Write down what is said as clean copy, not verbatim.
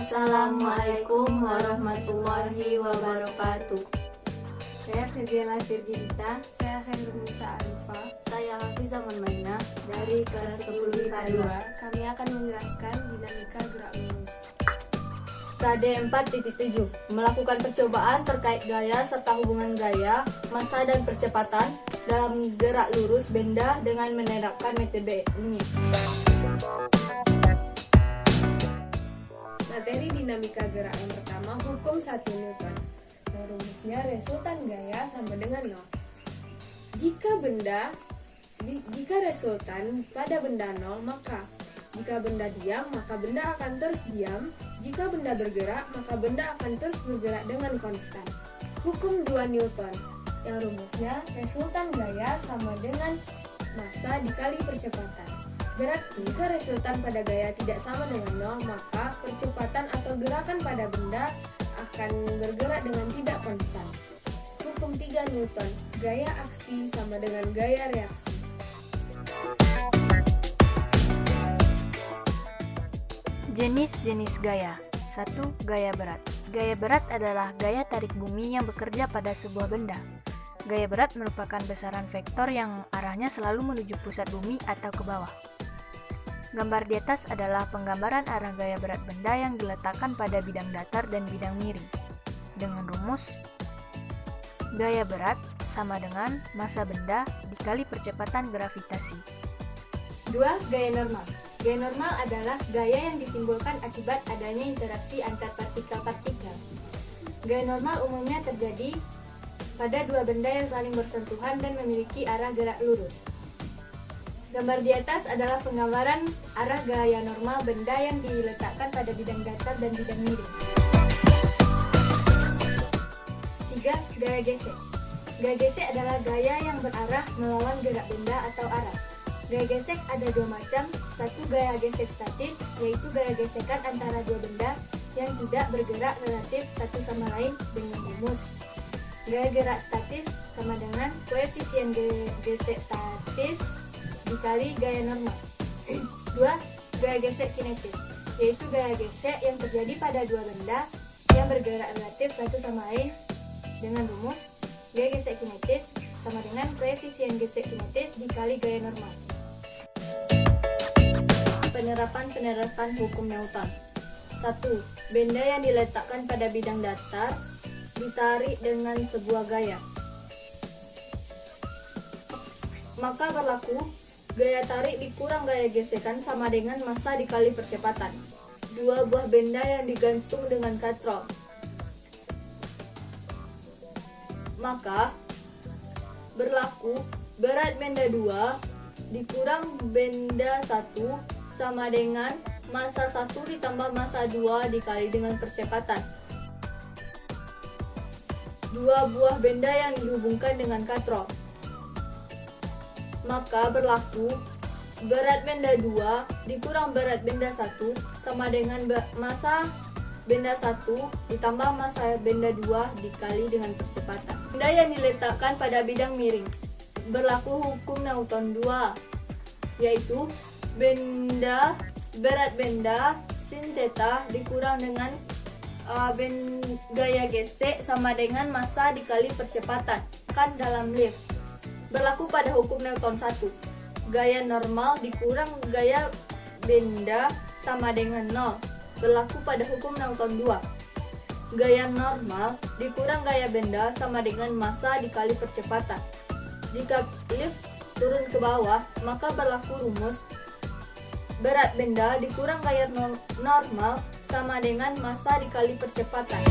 Assalamualaikum warahmatullahi wabarakatuh. Saya Febiela Firginita. Saya Khairunisa Arifa. Saya Hafizah Munmainah dari kelas 10 IPA 2. Kami akan menjelaskan dinamika gerak lurus. Prade 4.7 melakukan percobaan terkait gaya serta hubungan gaya, massa dan percepatan dalam gerak lurus benda dengan menerapkan metode ini. Materi dinamika gerak yang pertama, hukum 1 Newton. Rumusnya resultan gaya sama dengan 0. Jika resultan pada benda 0, maka jika benda diam, maka benda akan terus diam. Jika benda bergerak, maka benda akan terus bergerak dengan konstan. Hukum 2 Newton, yang rumusnya resultan gaya sama dengan massa dikali percepatan. Berarti jika resultan pada gaya tidak sama dengan 0, maka percepatan atau gerakan pada benda akan bergerak dengan tidak konstan. Hukum 3 Newton, gaya aksi sama dengan gaya reaksi. Jenis-jenis gaya. 1. Gaya berat. Gaya berat adalah gaya tarik bumi yang bekerja pada sebuah benda. Gaya berat merupakan besaran vektor yang arahnya selalu menuju pusat bumi atau ke bawah. Gambar di atas adalah penggambaran arah gaya berat benda yang diletakkan pada bidang datar dan bidang miring. Dengan rumus, gaya berat sama dengan massa benda dikali percepatan gravitasi. 2. Gaya normal. Gaya normal adalah gaya yang ditimbulkan akibat adanya interaksi antar partikel-partikel. Gaya normal umumnya terjadi pada dua benda yang saling bersentuhan dan memiliki arah gerak lurus. Gambar di atas adalah penggambaran arah gaya normal benda yang diletakkan pada bidang datar dan bidang miring. 3. Gaya gesek. Gaya gesek adalah gaya yang berarah melawan gerak benda atau arah. Gaya gesek ada dua macam. Satu, gaya gesek statis, yaitu gaya gesekan antara dua benda yang tidak bergerak relatif satu sama lain dengan rumus. Gaya gerak statis sama dengan koefisien gesek statis dikali gaya normal. 2. Gaya gesek kinetis, yaitu gaya gesek yang terjadi pada dua benda yang bergerak relatif satu sama lain dengan rumus gaya gesek kinetis sama dengan koefisien gesek kinetis dikali gaya normal. Penerapan hukum Newton. 1. Benda yang diletakkan pada bidang datar ditarik dengan sebuah gaya, maka berlaku gaya tarik dikurang gaya gesekan sama dengan massa dikali percepatan. Dua buah benda yang digantung dengan katrol, maka berlaku berat benda 2 dikurang benda 1 sama dengan massa 1 ditambah massa 2 dikali dengan percepatan. Dua buah benda yang dihubungkan dengan katrol, maka berlaku berat benda 2 dikurang berat benda 1 sama dengan massa benda 1 ditambah massa benda 2 dikali dengan percepatan. Benda yang diletakkan pada bidang miring, berlaku hukum Newton 2, yaitu berat benda sin theta dikurang dengan gaya gesek sama dengan massa dikali percepatan kan dalam lift. Berlaku pada hukum Newton 1, gaya normal dikurang gaya benda sama dengan 0. Berlaku pada hukum Newton 2, gaya normal dikurang gaya benda sama dengan massa dikali percepatan. Jika lift turun ke bawah, maka berlaku rumus berat benda dikurang gaya normal sama dengan massa dikali percepatan.